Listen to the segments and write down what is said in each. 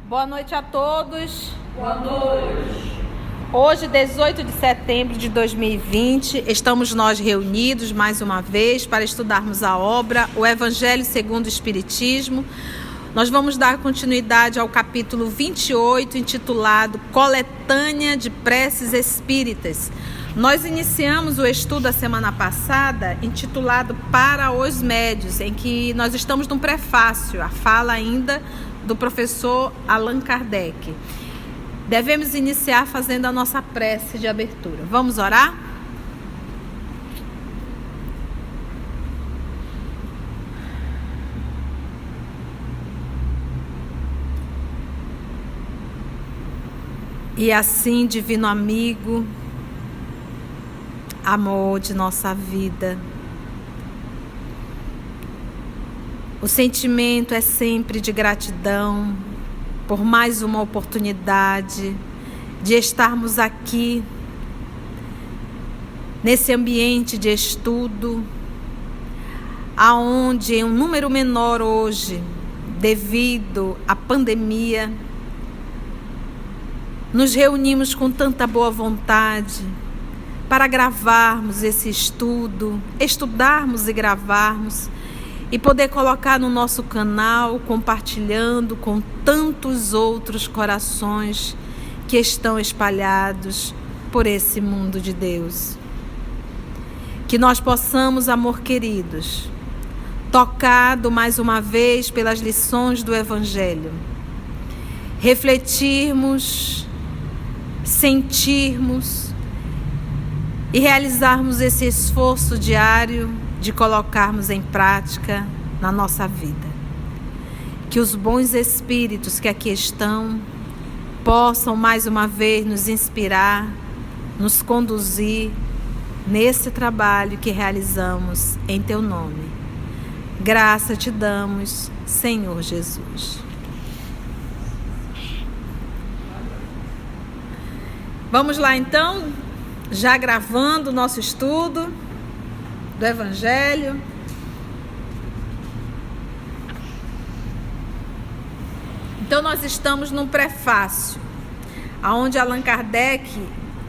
Boa noite a todos. Boa noite. Hoje, 18 de setembro de 2020, estamos nós reunidos mais uma vez para estudarmos a obra O Evangelho segundo o Espiritismo. Nós vamos dar continuidade ao capítulo 28, intitulado Coletânea de Preces Espíritas. Nós iniciamos o estudo a semana passada, intitulado Para os Médios, em que nós estamos no prefácio, a fala ainda do professor Allan Kardec. Devemos iniciar fazendo a nossa prece de abertura. Vamos orar? E assim, divino amigo, amor de nossa vida, o sentimento é sempre de gratidão por mais uma oportunidade de estarmos aqui nesse ambiente de estudo, aonde em um número menor hoje, devido à pandemia, nos reunimos com tanta boa vontade para gravarmos esse estudo, estudarmos e gravarmos e poder colocar no nosso canal, compartilhando com tantos outros corações que estão espalhados por esse mundo de Deus. Que nós possamos, amor queridos, tocado mais uma vez pelas lições do Evangelho, refletirmos, sentirmos e realizarmos esse esforço diário de colocarmos em prática na nossa vida. Que os bons espíritos que aqui estão possam mais uma vez nos inspirar, nos conduzir nesse trabalho que realizamos em Teu nome. Graça te damos, Senhor Jesus. Vamos lá então, já gravando o nosso estudo do Evangelho. Então nós estamos num prefácio, onde Allan Kardec,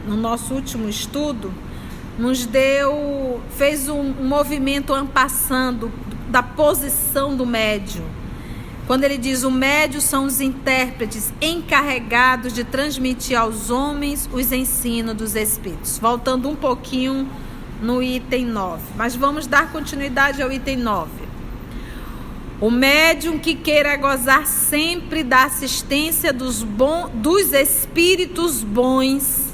no nosso último estudo, fez um movimento en passant da posição do médium. Quando ele diz: o médium são os intérpretes encarregados de transmitir aos homens os ensinos dos Espíritos. Voltando um pouquinho no item 9, mas vamos dar continuidade ao item 9. O médium que queira gozar sempre da assistência dos espíritos bons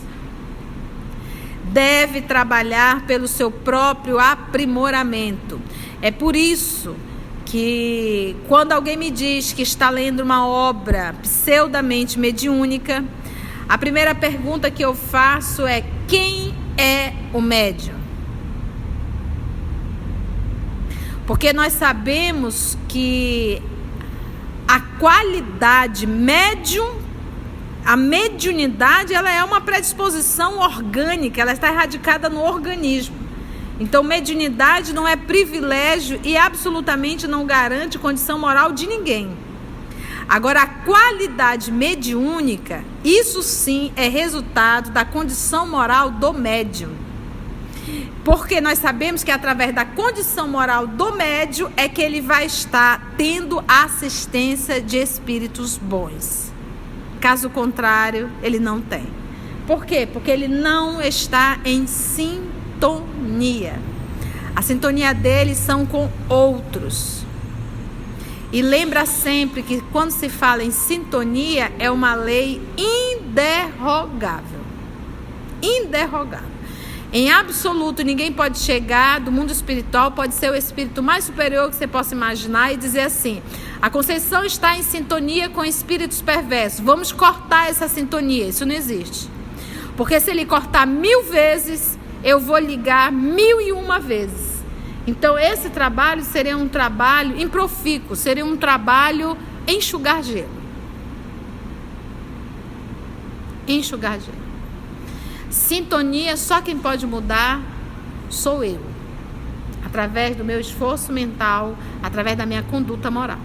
deve trabalhar pelo seu próprio aprimoramento. É por isso que quando alguém me diz que está lendo uma obra pseudamente mediúnica, a primeira pergunta que eu faço é: quem é o médium? Porque nós sabemos que a qualidade a mediunidade, ela é uma predisposição orgânica, ela está erradicada no organismo. Então, mediunidade não é privilégio e absolutamente não garante condição moral de ninguém. Agora, a qualidade mediúnica, isso sim é resultado da condição moral do médium. Porque nós sabemos que através da condição moral do médium é que ele vai estar tendo assistência de espíritos bons. Caso contrário, ele não tem. Por quê? Porque ele não está em sintonia. A sintonia dele são com outros. E lembra sempre que quando se fala em sintonia, é uma lei inderrogável. Inderrogável. Em absoluto, ninguém pode chegar do mundo espiritual, pode ser o espírito mais superior que você possa imaginar e dizer assim: a Conceição está em sintonia com espíritos perversos, vamos cortar essa sintonia. Isso não existe. Porque se ele cortar 1000 vezes, eu vou ligar 1001 vezes. Então esse trabalho seria um trabalho improfícuo, seria um trabalho enxugar gelo. Enxugar gelo. Sintonia, só quem pode mudar sou eu, através do meu esforço mental, através da minha conduta moral.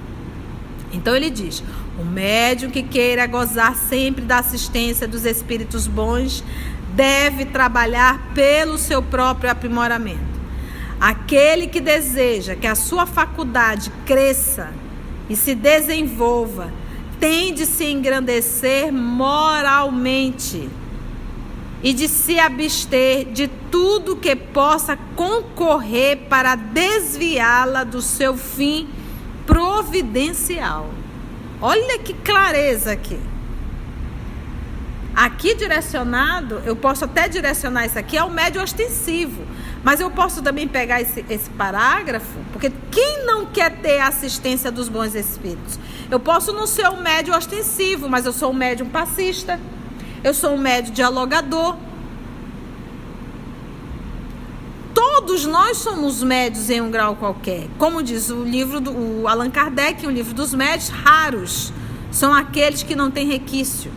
Então ele diz: o médium que queira gozar sempre da assistência dos espíritos bons deve trabalhar pelo seu próprio aprimoramento. Aquele que deseja que a sua faculdade cresça e se desenvolva tem de se engrandecer moralmente e de se abster de tudo que possa concorrer para desviá-la do seu fim providencial. Olha que clareza aqui. Aqui direcionado, eu posso até direcionar isso aqui ao médium ostensivo, mas eu posso também pegar esse parágrafo, porque quem não quer ter a assistência dos bons espíritos? Eu posso não ser um médium ostensivo, mas eu sou um médium passista, eu sou um médium dialogador. Todos nós somos médios em um grau qualquer. Como diz o livro do Allan Kardec, o livro dos médios, raros são aqueles que não têm requício.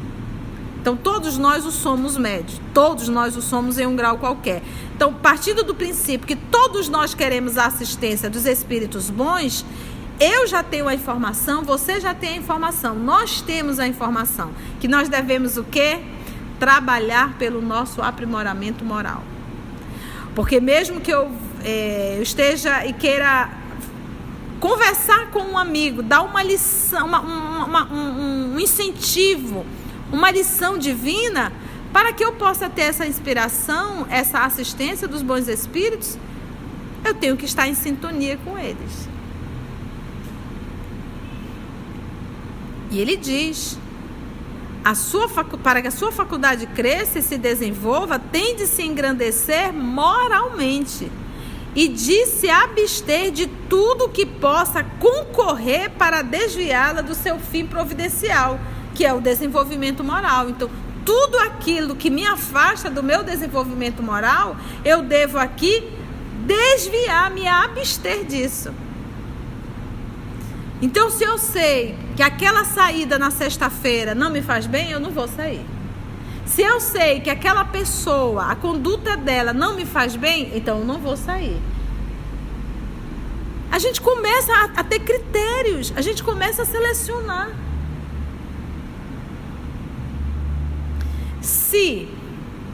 Então, todos nós o somos médios, todos nós o somos em um grau qualquer. Então, partindo do princípio que todos nós queremos a assistência dos espíritos bons, eu já tenho a informação, você já tem a informação, nós temos a informação, que nós devemos o quê? Trabalhar pelo nosso aprimoramento moral. Porque mesmo que eu esteja e queira conversar com um amigo, dar uma lição, um incentivo, uma lição divina, para que eu possa ter essa inspiração, essa assistência dos bons espíritos, eu tenho que estar em sintonia com eles. E ele diz: para que a sua faculdade cresça e se desenvolva, tem de se engrandecer moralmente e de se abster de tudo que possa concorrer para desviá-la do seu fim providencial, que é o desenvolvimento moral. Então, tudo aquilo que me afasta do meu desenvolvimento moral, eu devo aqui desviar, me abster disso. Então, se eu sei que aquela saída na sexta-feira não me faz bem, eu não vou sair. Se eu sei que aquela pessoa, a conduta dela não me faz bem, então eu não vou sair. A gente começa a ter critérios, a gente começa a selecionar. Se,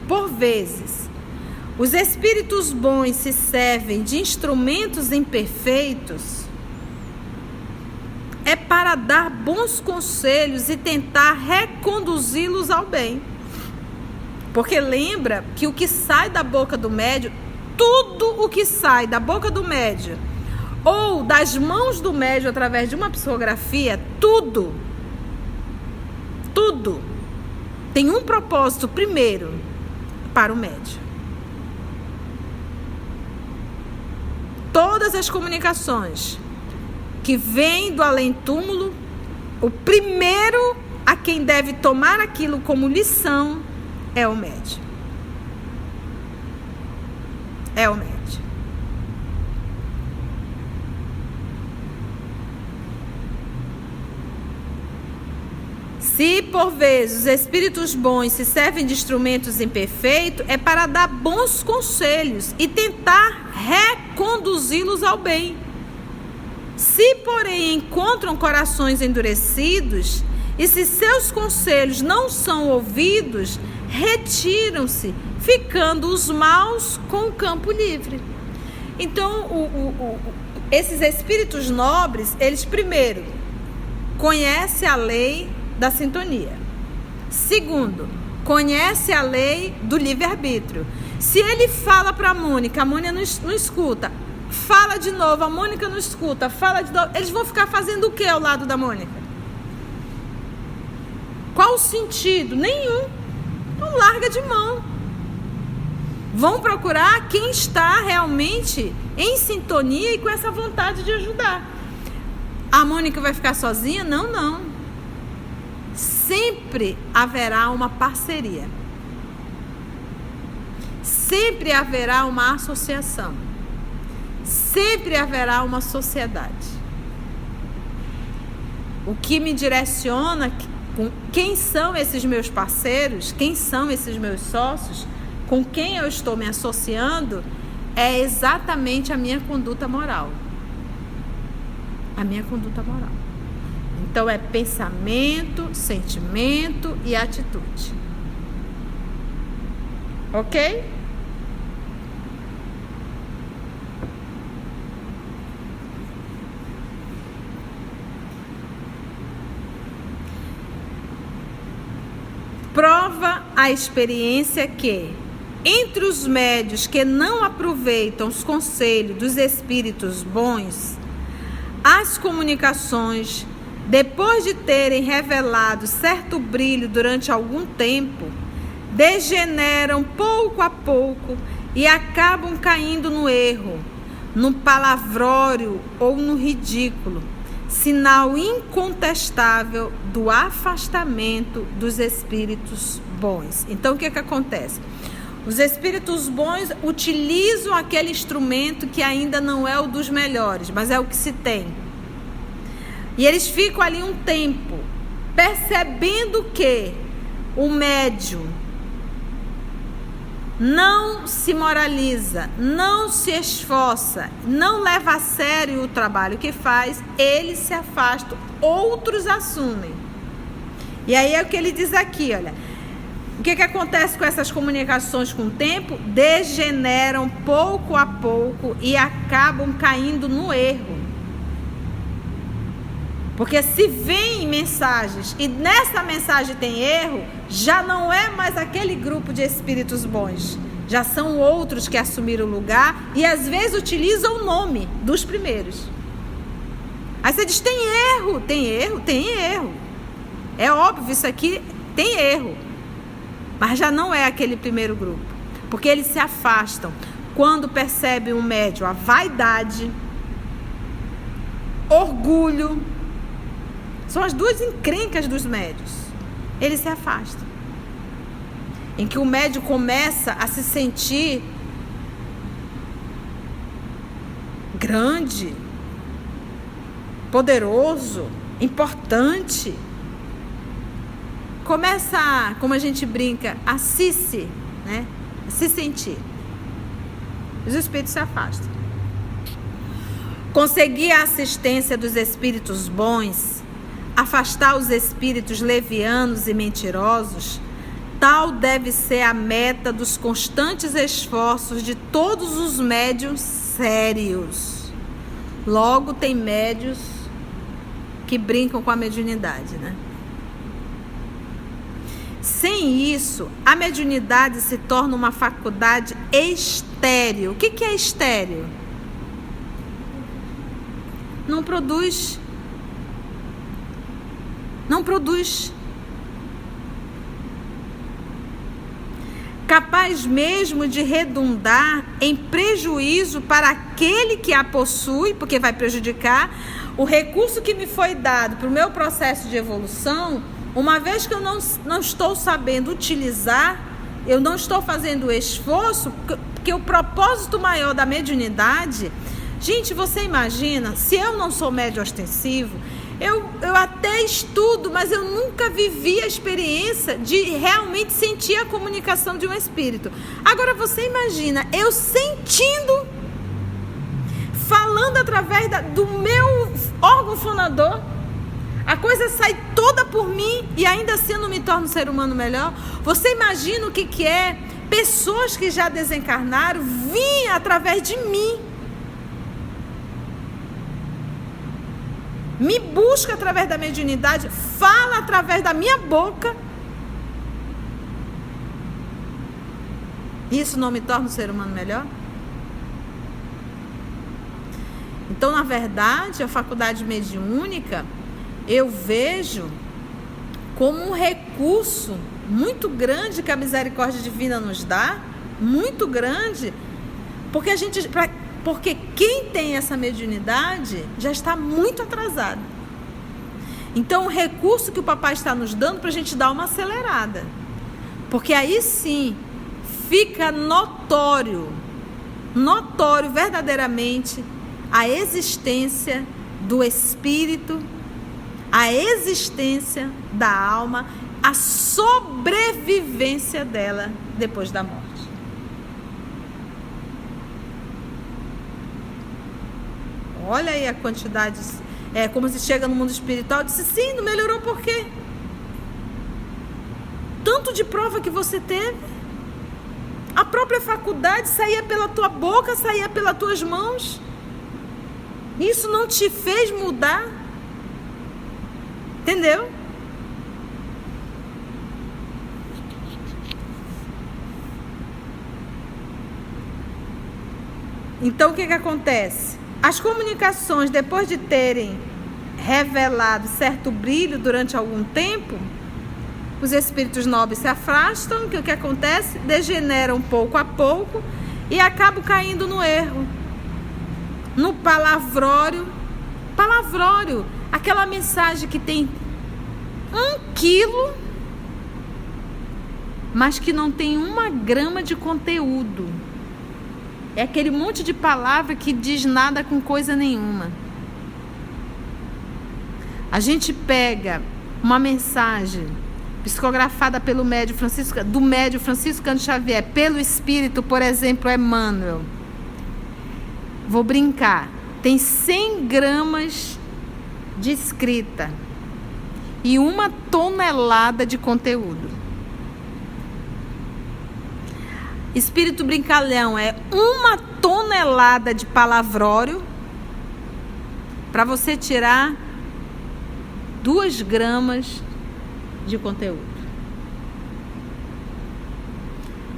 por vezes, os espíritos bons se servem de instrumentos imperfeitos, é para dar bons conselhos e tentar reconduzi-los ao bem. Porque lembra que o que sai da boca do médium, tudo o que sai da boca do médium ou das mãos do médium através de uma psicografia, tudo tem um propósito primeiro para o médium. Todas as comunicações que vêm do além-túmulo, o primeiro a quem deve tomar aquilo como lição é o médium. É o médium. Se, por vezes, os espíritos bons se servem de instrumentos imperfeitos, é para dar bons conselhos e tentar reconduzi-los ao bem. Se, porém, encontram corações endurecidos e se seus conselhos não são ouvidos, retiram-se, ficando os maus com o campo livre. Então, esses espíritos nobres, eles primeiro conhecem a lei da sintonia. Segundo, conhece a lei do livre-arbítrio. Se ele fala para a Mônica não escuta, fala de novo, a Mônica não escuta, fala de novo, eles vão ficar fazendo o que ao lado da Mônica? Qual o sentido? Nenhum. Então larga de mão. Vão procurar quem está realmente em sintonia e com essa vontade de ajudar. A Mônica vai ficar sozinha? Não. Sempre haverá uma parceria. Sempre haverá uma associação. Sempre haverá uma sociedade. O que me direciona, quem são esses meus parceiros, quem são esses meus sócios, com quem eu estou me associando, é exatamente a minha conduta moral. A minha conduta moral. Então é pensamento, sentimento e atitude. Ok? Prova a experiência que, entre os médios que não aproveitam os conselhos dos espíritos bons, as comunicações, depois de terem revelado certo brilho durante algum tempo, degeneram pouco a pouco e acabam caindo no erro, no palavrório ou no ridículo, sinal incontestável do afastamento dos espíritos bons. Então, o que acontece? Os espíritos bons utilizam aquele instrumento que ainda não é o dos melhores, mas é o que se tem. E eles ficam ali um tempo, percebendo que o médium não se moraliza, não se esforça, não leva a sério o trabalho que faz, eles se afastam, outros assumem. E aí é o que ele diz aqui, olha. O que acontece com essas comunicações com o tempo? Degeneram pouco a pouco e acabam caindo no erro. Porque se vem mensagens e nessa mensagem tem erro, já não é mais aquele grupo de espíritos bons. Já são outros que assumiram o lugar e às vezes utilizam o nome dos primeiros. Aí você diz, tem erro, tem erro, tem erro. É óbvio, isso aqui tem erro. Mas já não é aquele primeiro grupo. Porque eles se afastam. Quando percebem um médium, a vaidade, orgulho, são as duas encrencas dos médios. Eles se afastam. Em que o médium começa a se sentir grande, poderoso, importante. Começa, como a gente brinca, a se sentir. Os espíritos se afastam. Conseguir a assistência dos espíritos bons, afastar os espíritos levianos e mentirosos, tal deve ser a meta dos constantes esforços de todos os médiuns sérios. Logo, tem médiuns que brincam com a mediunidade, né? Sem isso, a mediunidade se torna uma faculdade estéril. O que é estéril? Não produz. Não produz. Capaz mesmo de redundar em prejuízo para aquele que a possui, porque vai prejudicar o recurso que me foi dado para o meu processo de evolução. Uma vez que eu não estou sabendo utilizar, eu não estou fazendo o esforço, porque o propósito maior da mediunidade, gente, você imagina, se eu não sou médium ostensivo, eu até estudo, mas eu nunca vivi a experiência de realmente sentir a comunicação de um espírito. Agora você imagina, eu sentindo, falando através do meu órgão fonador, a coisa sai toda por mim e ainda assim eu não me torno um ser humano melhor. Você imagina o que é pessoas que já desencarnaram virem através de mim, me busca através da mediunidade, fala através da minha boca. Isso não me torna um ser humano melhor? Então, na verdade, a faculdade mediúnica eu vejo como um recurso muito grande que a misericórdia divina nos dá, muito grande, porque quem tem essa mediunidade já está muito atrasado. Então, o recurso que o papai está nos dando para a gente dar uma acelerada, porque aí sim fica notório verdadeiramente a existência do espírito, a existência da alma, a sobrevivência dela depois da morte. Olha aí a quantidade como se chega no mundo espiritual, disse, sim, não melhorou por quê? Tanto de prova que você teve. A própria faculdade saía pela tua boca, saía pelas tuas mãos. Isso não te fez mudar? Entendeu? Então, o que acontece? As comunicações, depois de terem revelado certo brilho durante algum tempo, os espíritos nobres se afastam, que o que acontece? Degeneram pouco a pouco e acabam caindo no erro, no palavrório. Palavrório, aquela mensagem que tem 1 quilo, mas que não tem 1 grama de conteúdo. É aquele monte de palavra que diz nada com coisa nenhuma. A gente pega uma mensagem psicografada pelo médium Francisco Cândido Xavier, pelo espírito, por exemplo, Emmanuel. Vou brincar. Tem 100 gramas de escrita e 1 tonelada de conteúdo. Espírito brincalhão é 1 tonelada de palavrório para você tirar 2 gramas de conteúdo.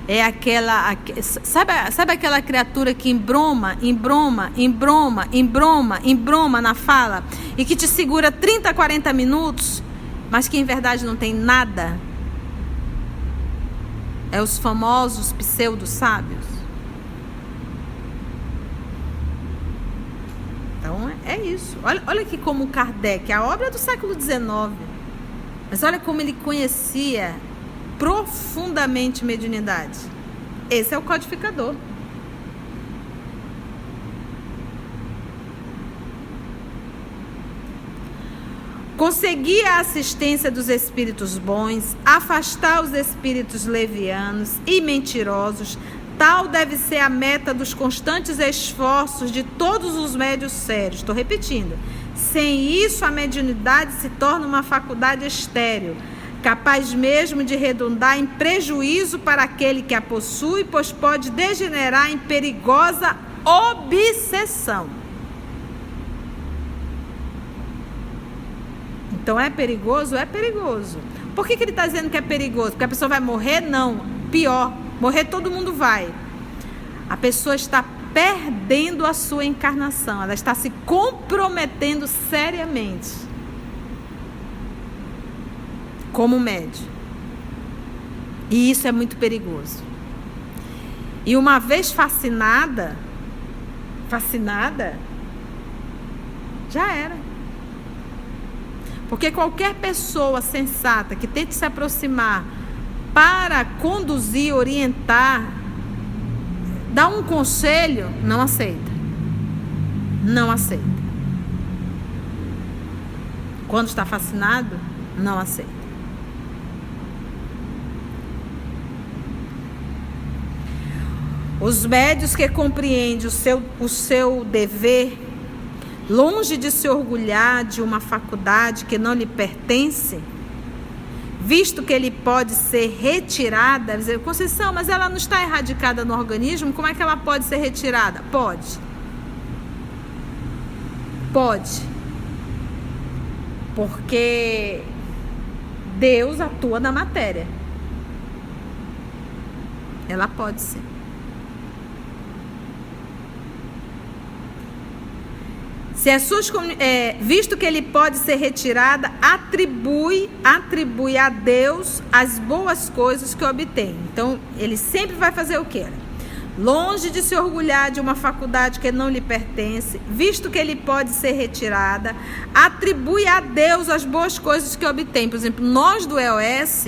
É aquela... Sabe aquela criatura que embroma na fala e que te segura 30, 40 minutos, mas que em verdade não tem nada? É os famosos pseudo-sábios. Então, é isso. Olha aqui como Kardec, a obra é do século XIX, mas olha como ele conhecia profundamente mediunidade. Esse é o codificador. Conseguir a assistência dos espíritos bons, afastar os espíritos levianos e mentirosos, tal deve ser a meta dos constantes esforços de todos os médiuns sérios. Estou repetindo. Sem isso, a mediunidade se torna uma faculdade estéril, capaz mesmo de redundar em prejuízo para aquele que a possui, pois pode degenerar em perigosa obsessão. Então, é perigoso? É perigoso. Por que ele está dizendo que é perigoso? Porque a pessoa vai morrer? Não. Pior, morrer todo mundo vai. A pessoa está perdendo a sua encarnação. Ela está se comprometendo seriamente como médium. E isso é muito perigoso. E uma vez fascinada, já era. Porque qualquer pessoa sensata que tente se aproximar para conduzir, orientar, dar um conselho, não aceita. Não aceita. Quando está fascinado, não aceita. Os médiuns que compreendem o seu dever, longe de se orgulhar de uma faculdade que não lhe pertence, visto que ele pode ser retirada, dizer, Conceição, mas ela não está erradicada no organismo, como é que ela pode ser retirada? Pode. Pode. Porque Deus atua na matéria. Ela pode ser. Se as suas, visto que ele pode ser retirada, atribui a Deus as boas coisas que obtém. Então, ele sempre vai fazer o quê? Longe de se orgulhar de uma faculdade que não lhe pertence, visto que ele pode ser retirada, atribui a Deus as boas coisas que obtém. Por exemplo, nós do EOS,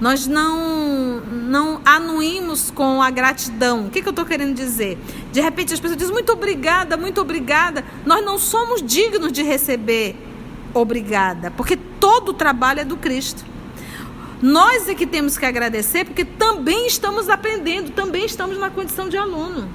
nós não anuímos com a gratidão. O que eu estou querendo dizer? De repente as pessoas dizem muito obrigada, muito obrigada. Nós não somos dignos de receber obrigada, porque todo o trabalho é do Cristo. Nós é que temos que agradecer, porque também estamos aprendendo, também estamos na condição de aluno.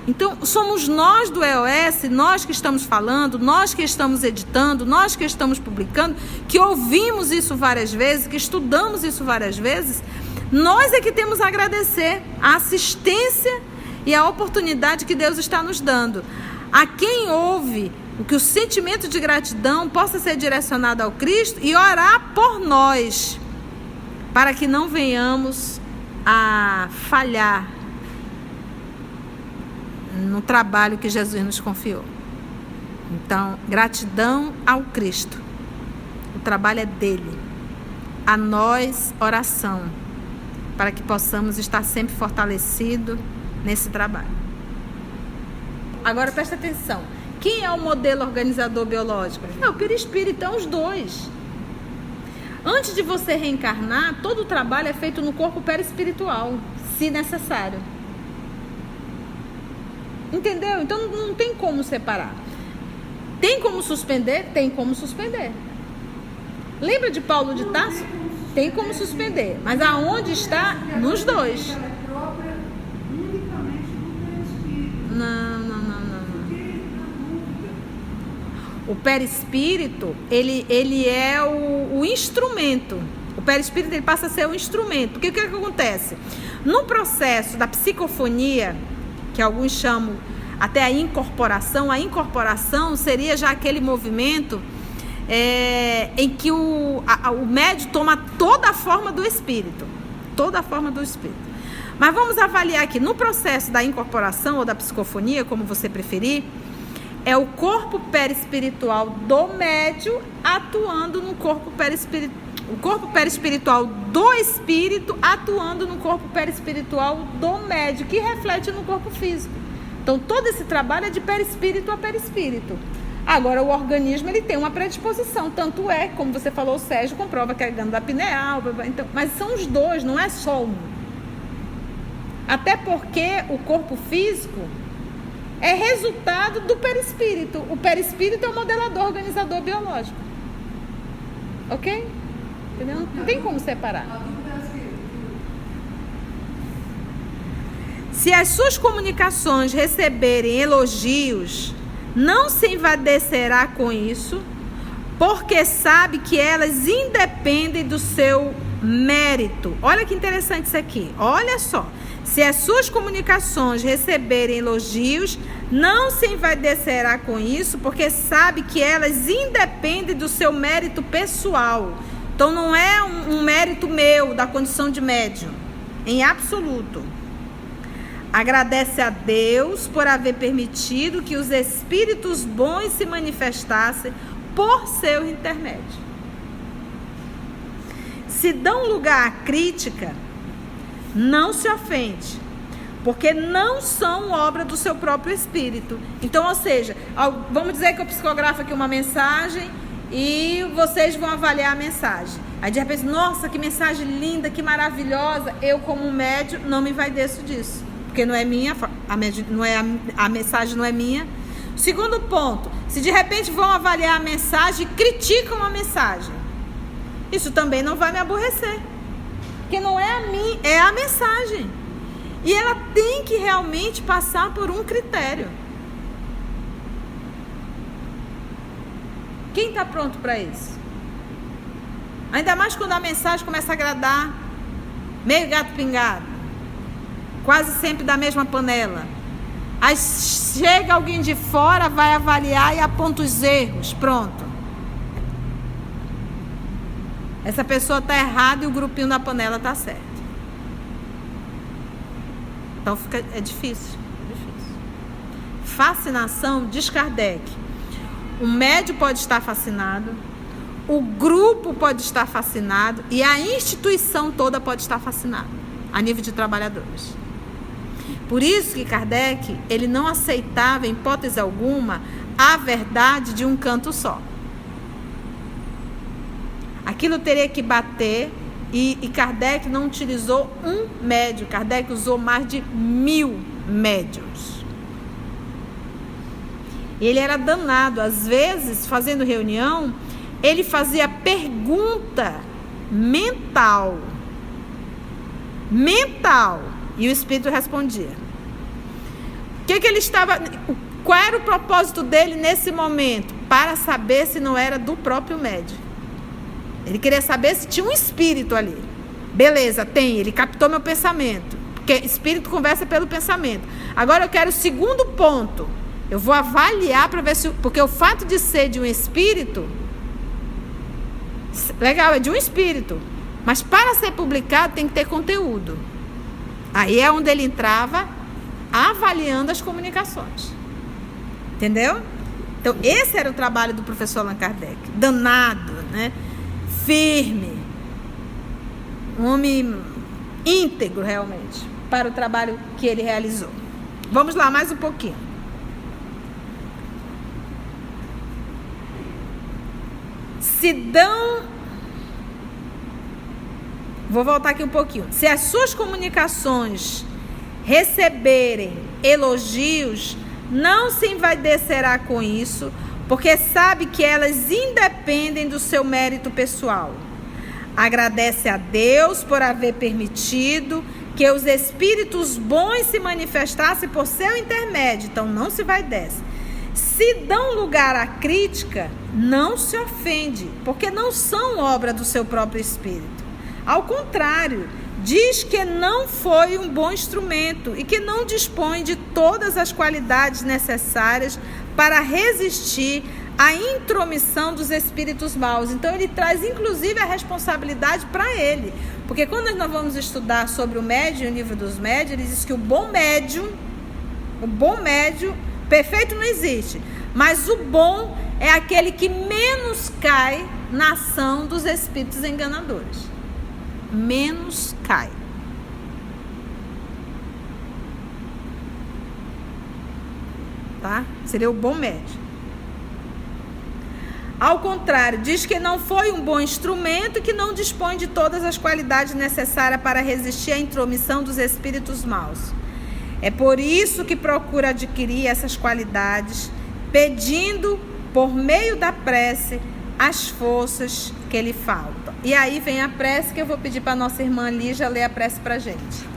Então, somos nós do EOS, nós que estamos falando, nós que estamos editando, nós que estamos publicando, que ouvimos isso várias vezes, que estudamos isso várias vezes. Nós é que temos a agradecer a assistência e a oportunidade que Deus está nos dando. A quem ouve, que o sentimento de gratidão possa ser direcionado ao Cristo e orar por nós, para que não venhamos a falhar no trabalho que Jesus nos confiou. Então, gratidão ao Cristo. O trabalho é dele. A nós, oração, para que possamos estar sempre fortalecidos nesse trabalho. Agora, presta atenção. Quem é o modelo organizador biológico? É o perispírito, então os dois. Antes de você reencarnar, todo o trabalho é feito no corpo perispiritual, se necessário. Entendeu? Então não tem como separar. Tem como suspender? Tem como suspender. Lembra de Paulo de Tarso? Tem como suspender. Mas aonde está? Nos dois. Não. O perispírito, ele é o instrumento. O perispírito, ele passa a ser o instrumento. Porque o que acontece? No processo da psicofonia, que alguns chamam até a incorporação seria já aquele movimento em que o médium toma toda a forma do espírito. Toda a forma do espírito. Mas vamos avaliar aqui, no processo da incorporação ou da psicofonia, como você preferir, é o corpo perispiritual do médium atuando no corpo perispiritual. O corpo perispiritual do espírito atuando no corpo perispiritual do médium, que reflete no corpo físico. Então, todo esse trabalho é de perispírito a perispírito. Agora, o organismo, ele tem uma predisposição. Tanto é, como você falou, o Sérgio comprova que é glândula pineal. Então, mas são os dois, não é só um. Até porque o corpo físico é resultado do perispírito. O perispírito é o modelador, organizador biológico. Ok? Entendeu? Não tem como separar. Se as suas comunicações receberem elogios, não se envadecerá com isso, porque sabe que elas independem do seu mérito. Olha que interessante isso aqui. Olha só. Se as suas comunicações receberem elogios, não se envadecerá com isso, porque sabe que elas independem do seu mérito pessoal. Então não é um mérito meu, da condição de médium, em absoluto. Agradece a Deus por haver permitido que os espíritos bons se manifestassem por seu intermédio. Se dão lugar à crítica, não se ofende, porque não são obra do seu próprio espírito. Então, ou seja, vamos dizer que eu psicografo aqui uma mensagem e vocês vão avaliar a mensagem. Aí de repente, nossa, que mensagem linda, que maravilhosa. Eu, como médium, não me envaideço disso, porque não é minha, a mensagem não é minha. Segundo ponto, se de repente vão avaliar a mensagem e criticam a mensagem, isso também não vai me aborrecer, porque não é a mim, é a mensagem. E ela tem que realmente passar por um critério. Quem está pronto para isso? Ainda mais quando a mensagem começa a agradar, meio gato pingado, quase sempre da mesma panela. Aí chega alguém de fora, vai avaliar e aponta os erros. Pronto. Essa pessoa está errada e o grupinho da panela está certo. Então é difícil. Fascinação, diz Kardec. O médium pode estar fascinado, o grupo pode estar fascinado e a instituição toda pode estar fascinada, a nível de trabalhadores. Por isso que Kardec, ele não aceitava, em hipótese alguma, a verdade de um canto só. Aquilo teria que bater, e Kardec não utilizou um médium, Kardec usou mais de 1000 médiums. Ele era danado, às vezes, fazendo reunião, ele fazia pergunta mental, e o espírito respondia. que ele estava... Qual era o propósito dele nesse momento? Para saber se não era do próprio médium. Ele queria saber se tinha um espírito ali. Beleza, tem. Ele captou meu pensamento. Porque espírito conversa pelo pensamento. Agora eu quero o segundo ponto. Eu vou avaliar para ver se... Porque o fato de ser de um espírito... Legal, é de um espírito. Mas para ser publicado tem que ter conteúdo. Aí é onde ele entrava avaliando as comunicações. Entendeu? Então, esse era o trabalho do professor Allan Kardec. Danado, né? Firme. Um homem íntegro, realmente, para o trabalho que ele realizou. Vamos lá, mais um pouquinho. Vou voltar aqui um pouquinho. Se as suas comunicações receberem elogios, não se envaidecerá com isso, porque sabe que elas independem do seu mérito pessoal. Agradece a Deus por haver permitido que os espíritos bons se manifestassem por seu intermédio. Então não se envaidece. Se dão lugar à crítica, não se ofende, porque não são obra do seu próprio espírito. Ao contrário, diz que não foi um bom instrumento e que não dispõe de todas as qualidades necessárias para resistir à intromissão dos espíritos maus. Então ele traz inclusive a responsabilidade para ele, porque quando nós vamos estudar sobre o médium, o livro dos médiuns, ele diz que o bom médium, perfeito não existe, mas o bom é aquele que menos cai na ação dos espíritos enganadores. Menos cai. Tá? Seria o bom médium. Ao contrário, diz que não foi um bom instrumento e que não dispõe de todas as qualidades necessárias para resistir à intromissão dos espíritos maus. É por isso que procura adquirir essas qualidades, pedindo, por meio da prece, as forças que lhe faltam. E aí vem a prece, que eu vou pedir para a nossa irmã Lígia ler a prece para a gente.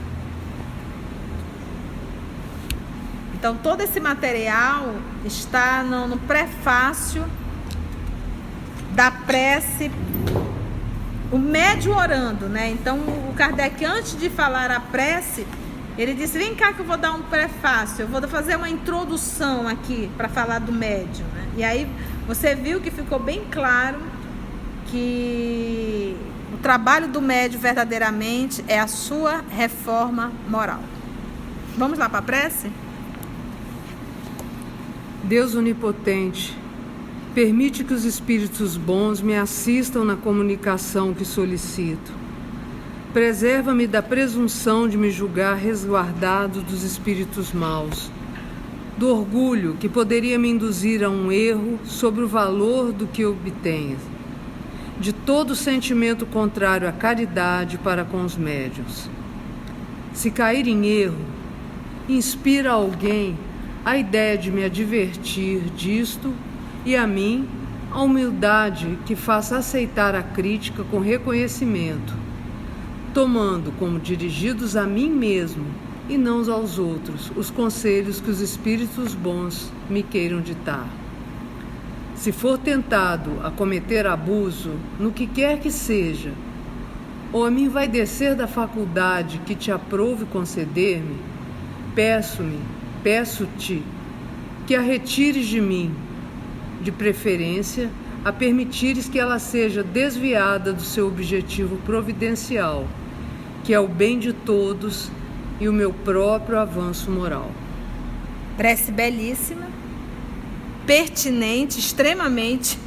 Então, todo esse material está no prefácio da prece, o médium orando, né? Então, o Kardec, antes de falar a prece, ele disse, vem cá que eu vou dar um prefácio, eu vou fazer uma introdução aqui para falar do médium, né? E aí, você viu que ficou bem claro que o trabalho do médium verdadeiramente é a sua reforma moral. Vamos lá para a prece? Deus onipotente, permite que os espíritos bons me assistam na comunicação que solicito. Preserva-me da presunção de me julgar resguardado dos espíritos maus, do orgulho que poderia me induzir a um erro sobre o valor do que obtenha, de todo sentimento contrário à caridade para com os médiuns. Se cair em erro, inspira a alguém a ideia de me advertir disto e a mim a humildade que faça aceitar a crítica com reconhecimento, tomando como dirigidos a mim mesmo e não aos outros os conselhos que os espíritos bons me queiram ditar. Se for tentado a cometer abuso no que quer que seja, ou a me envaidecer da faculdade que te aprouve conceder-me, peço-te que a retires de mim, de preferência a permitires que ela seja desviada do seu objetivo providencial, que é o bem de todos e o meu próprio avanço moral. Prece belíssima, pertinente, extremamente,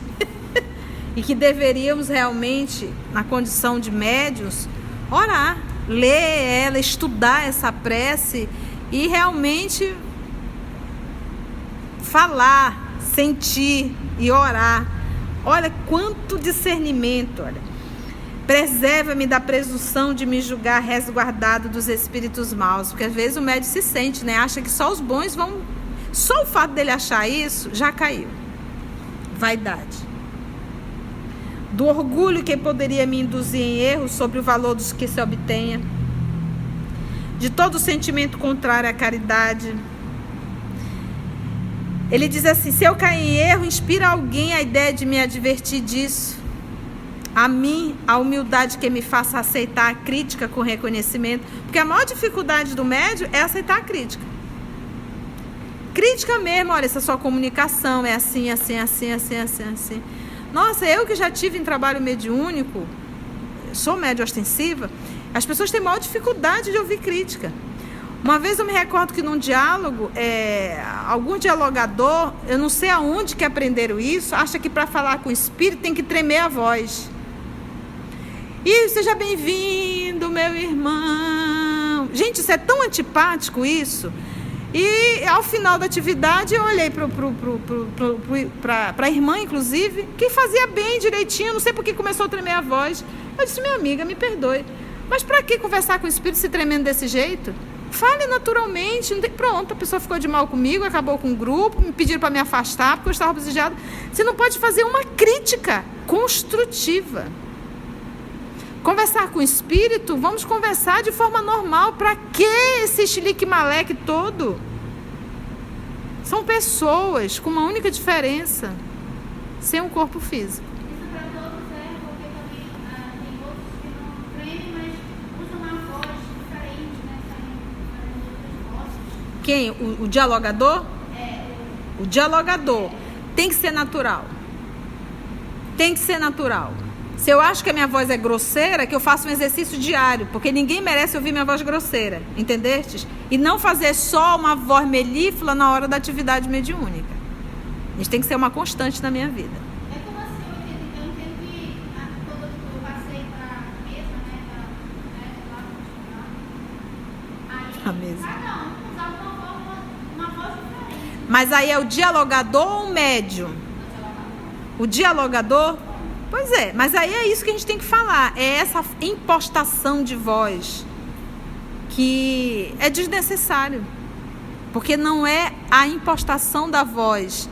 e que deveríamos realmente, na condição de médiuns, orar, ler ela, estudar essa prece e realmente falar, sentir e orar. Olha quanto discernimento, olha. Preserva-me da presunção de me julgar resguardado dos espíritos maus, porque às vezes o médium se sente, né? Acha que só os bons vão... Só o fato dele achar isso, já caiu. Vaidade. Do orgulho que poderia me induzir em erro sobre o valor dos que se obtenha. De todo sentimento contrário à caridade Ele diz assim: se eu cair em erro, inspira alguém a ideia de me advertir disso. A mim, a humildade que me faça aceitar a crítica com reconhecimento. Porque a maior dificuldade do médium é aceitar a crítica. Crítica mesmo, olha, essa sua comunicação é assim, assim, assim, assim, assim, assim. Nossa, eu que já tive em trabalho mediúnico, sou médium ostensiva, as pessoas têm maior dificuldade de ouvir crítica. Uma vez eu me recordo que num diálogo, algum dialogador, eu não sei aonde que aprenderam isso, acha que para falar com o espírito tem que tremer a voz. E seja bem-vindo, meu irmão. Gente, isso é tão antipático isso. E ao final da atividade eu olhei para a irmã, inclusive, que fazia bem direitinho, não sei por que começou a tremer a voz. Eu disse: minha amiga, me perdoe, mas para que conversar com o espírito se tremendo desse jeito? Fale naturalmente. Não tem... Pronto, a pessoa ficou de mal comigo, acabou com o grupo, me pediram para me afastar porque eu estava obsidiada. Você não pode fazer uma crítica construtiva. Conversar com o espírito, vamos conversar de forma normal. Para que esse xilique-maleque todo? São pessoas com uma única diferença: sem um corpo físico. Isso para todos porque também tem outros que não tremem, mas usam uma voz diferente, né? Saem outras vozes. Quem? O dialogador? O dialogador tem que ser natural. Tem que ser natural. Se eu acho que a minha voz é grosseira, que eu faça um exercício diário, porque ninguém merece ouvir minha voz grosseira, entendestes? E não fazer só uma voz melíflua na hora da atividade mediúnica. Isso tem que ser uma constante na minha vida. É como assim, eu entendo que quando eu passei para a mesa, lá no mesa. Cada um usava uma voz diferente. Mas aí é o dialogador ou o médium? O dialogador? Pois é, mas aí é isso que a gente tem que falar. É essa impostação de voz que é desnecessário. Porque não é a impostação da voz,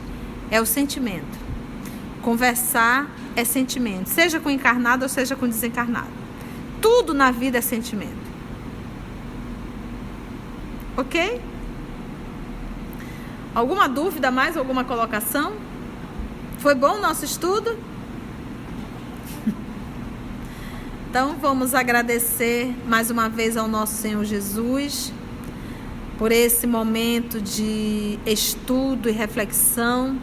é o sentimento. Conversar é sentimento, seja com encarnado ou seja com desencarnado. Tudo na vida é sentimento. Ok? Alguma dúvida mais? Alguma colocação? Foi bom o nosso estudo? Então vamos agradecer mais uma vez ao nosso Senhor Jesus por esse momento de estudo e reflexão.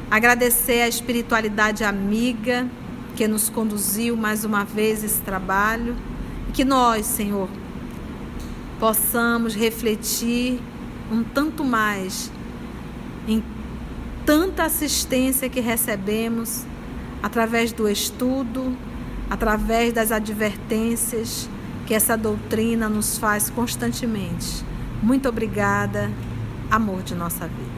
Agradecer a espiritualidade amiga que nos conduziu mais uma vez esse trabalho. E que nós, Senhor, possamos refletir um tanto mais em tanta assistência que recebemos através do estudo, através das advertências que essa doutrina nos faz constantemente. Muito obrigada, amor de nossa vida.